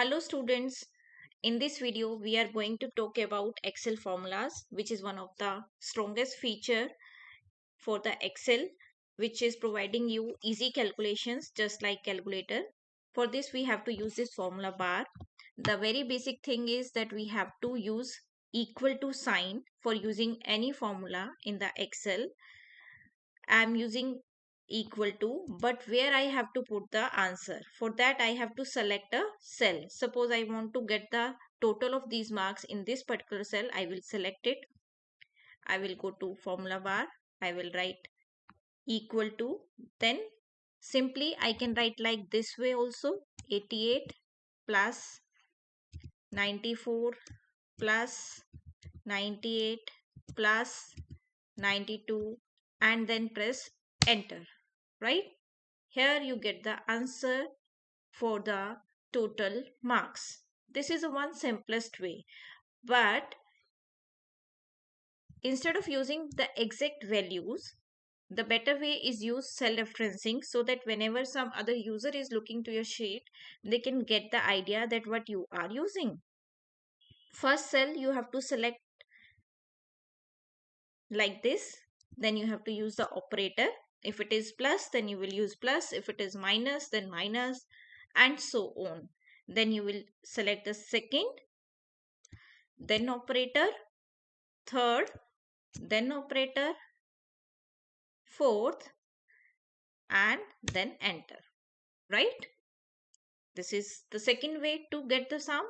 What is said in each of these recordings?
Hello students, in this video we are going to talk about Excel formulas, which is one of the strongest feature for the Excel, which is providing you easy calculations just like calculator. For this we have to use this formula bar. The very basic thing is that we have to use equal to sign for using any formula in the Excel. I am using equal to, but where I have to put the answer. For that I have to select a cell. Suppose I want to get the total of these marks in this particular cell. I will select it. I will go to formula bar. I will write equal to. Then simply I can write like this way also. 88 plus 94 plus 98 plus 92 and then press enter, right? Here you get the answer for the total marks. This is the one simplest way, but instead of using the exact values, the better way is use cell referencing, so that whenever some other user is looking to your sheet, they can get the idea that what you are using. First cell you have to select like this, then you have to use the operator. If it is plus, then you will use plus. If it is minus, then minus, and so on. Then you will select the second, then operator, third, then operator, fourth, and then enter, right? This is the second way to get the sum.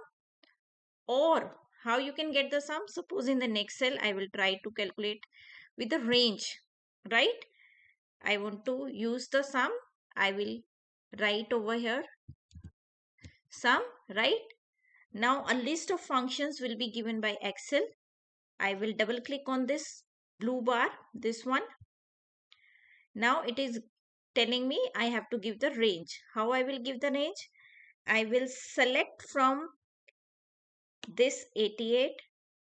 Or how you can get the sum? Suppose in the next cell I will try to calculate with the range, right? I want to use the sum. I will write over here sum, right? Now a list of functions will be given by Excel. I will double click on this blue bar, this one. Now it is telling me I have to give the range. How I will give the range? I will select from this 88.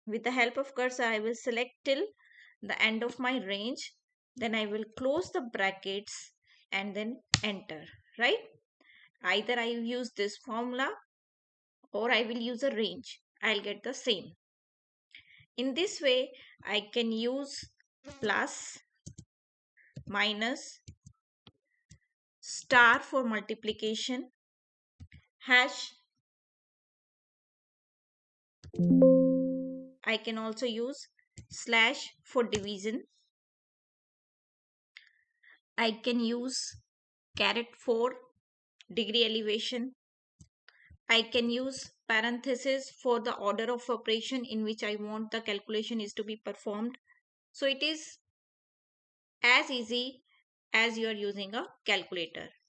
With the help of cursor, I will select till the end of my range. Then I will close the brackets and then enter, right? Either I will use this formula or I will use a range. I'll get the same. In this way, I can use plus, minus, star for multiplication, hash. I can also use slash for division. I can use caret for degree elevation. I can use parenthesis for the order of operation in which I want the calculation is to be performed. So it is as easy as you are using a calculator.